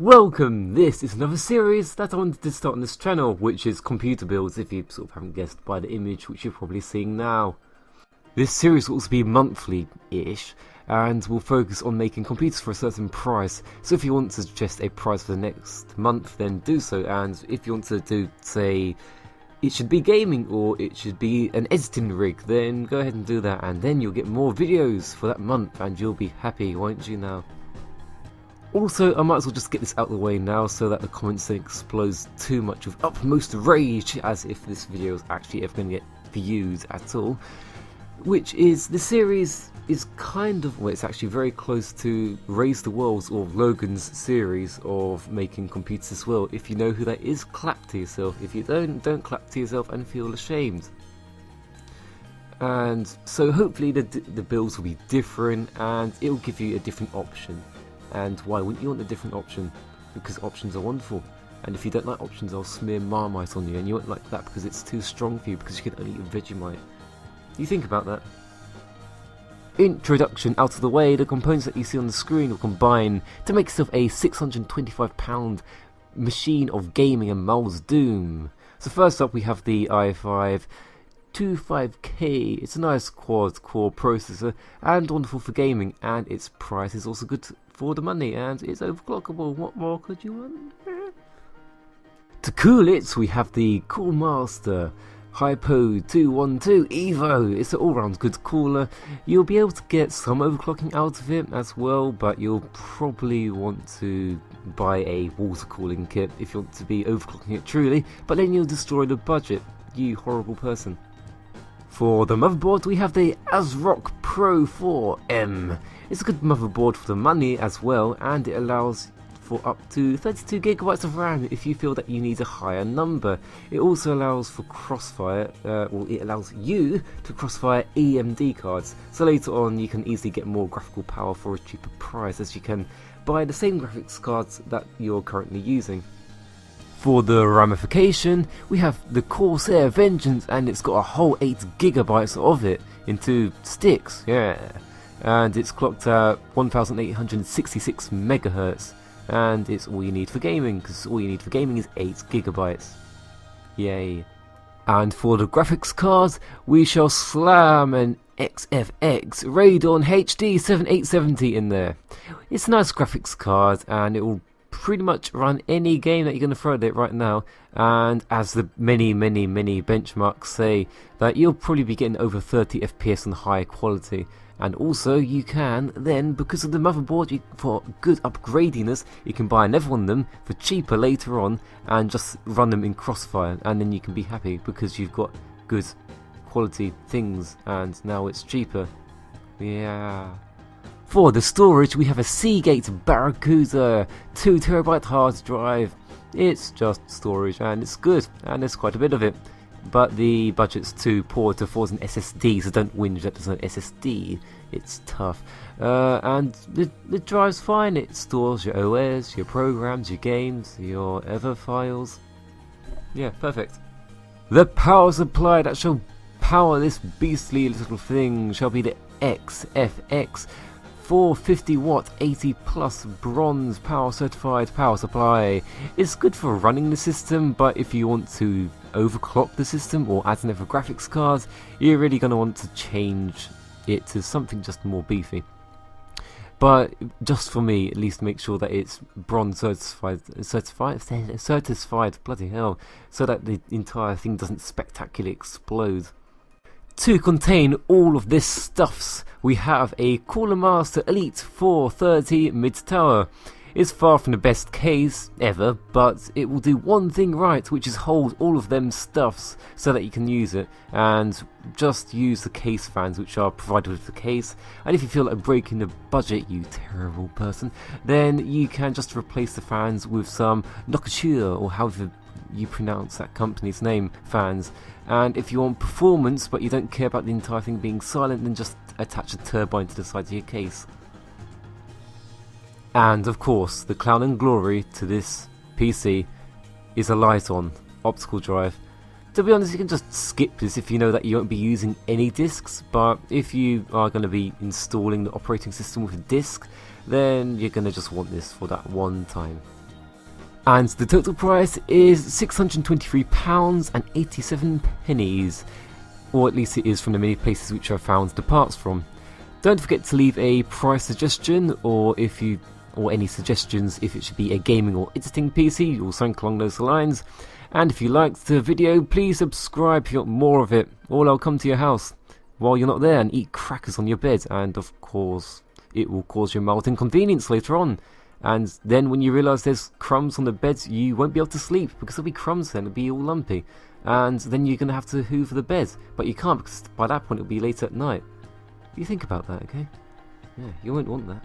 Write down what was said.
Welcome! This is another series that I wanted to start on this channel, which is computer builds, if you sort of haven't guessed by the image which you're probably seeing now. This series will also be monthly-ish, and will focus on making computers for a certain price. So if you want to suggest a price for the next month, then do so, and if you want to do, say, it should be gaming or it should be an editing rig, then go ahead and do that, and then you'll get more videos for that month and you'll be happy, won't you now? Also, I might as well just get this out of the way now so that the comments don't explode too much with utmost rage, as if this video is actually ever going to get viewed at all. Which is, the series is kind of, well, it's actually very close to Raise the World's or Logan's series of making computers as well. If you know who that is, clap to yourself. If you don't clap to yourself and feel ashamed. And so hopefully the builds will be different and it will give you a different option. And why wouldn't you want a different option? Because options are wonderful. And if you don't like options, I'll smear Marmite on you, and you won't like that because it's too strong for you, because you can only eat Vegemite. You think about that. Introduction out of the way, the components that you see on the screen will combine to make yourself a £625 machine of gaming and Mole's Doom. So first up we have the i5 25K. It's a nice quad core processor and wonderful for gaming, and its price is also good for the money, and it's overclockable. What more could you want? To cool it, we have the Cool Master Hypo 212 Evo. It's an all-round good cooler. You'll be able to get some overclocking out of it as well, but you'll probably want to buy a water cooling kit if you want to be overclocking it truly, but then you'll destroy the budget, you horrible person. For the motherboard, we have the ASRock Pro 4M. It's a good motherboard for the money as well, and it allows for up to 32GB of RAM if you feel that you need a higher number. It also allows for crossfire, it allows you to crossfire AMD cards, so later on you can easily get more graphical power for a cheaper price, as you can buy the same graphics cards that you're currently using. For the ramification, we have the Corsair Vengeance, and it's got a whole 8GB of it in 2 sticks, yeah. And it's clocked at 1866 MHz, and it's all you need for gaming, because all you need for gaming is 8GB. Yay. And for the graphics cards, we shall slam an XFX Radeon HD 7870 in there. It's a nice graphics card, and it will pretty much run any game that you're going to throw at it right now, and as the many benchmarks say, that you'll probably be getting over 30 FPS on high quality. And also you can then, because of the motherboard, for good upgradiness, you can buy another one of them for cheaper later on and just run them in Crossfire, and then you can be happy because you've got good quality things and now it's cheaper. Yeah. For the storage, we have a Seagate Barracuda 2TB hard drive. It's just storage and it's good, and there's quite a bit of it. But the budget's too poor to afford an SSD, so don't whinge that there's no SSD. It's tough. And the drive's fine. It stores your OS, your programs, your games, your other files. Yeah, perfect. The power supply that shall power this beastly little thing shall be the XFX 450W 80+ bronze power certified power supply. It's good for running the system, but if you want to overclock the system or add another graphics card, you're really going to want to change it to something just more beefy. But just for me, at least make sure that it's bronze certified, bloody hell, so that the entire thing doesn't spectacularly explode. To contain all of this stuffs, we have a Cooler Master Elite 430 mid-tower. It's far from the best case ever, but it will do one thing right, which is hold all of them stuffs so that you can use it, and just use the case fans which are provided with the case. And if you feel like breaking the budget, you terrible person, then you can just replace the fans with some Nokature, or however you pronounce that company's name, fans. And if you want performance but you don't care about the entire thing being silent, then just attach a turbine to the side of your case. And of course, the crown and glory to this PC is a Lite-on optical drive. To be honest, you can just skip this if you know that you won't be using any discs, but if you are going to be installing the operating system with a disc, then you're going to just want this for that one time. And the total price is £623.87, or at least it is from the many places which I found the parts from. Don't forget to leave a price suggestion, or any suggestions if it should be a gaming or editing PC or something along those lines. And if you liked the video, please subscribe if you want more of it, or I'll come to your house while you're not there and eat crackers on your bed, and of course it will cause you mild inconvenience later on. And then when you realise there's crumbs on the bed, you won't be able to sleep because there'll be crumbs then, it'll be all lumpy. And then you're going to have to hoover the bed. But you can't, because by that point it'll be late at night. You think about that, okay? Yeah, you won't want that.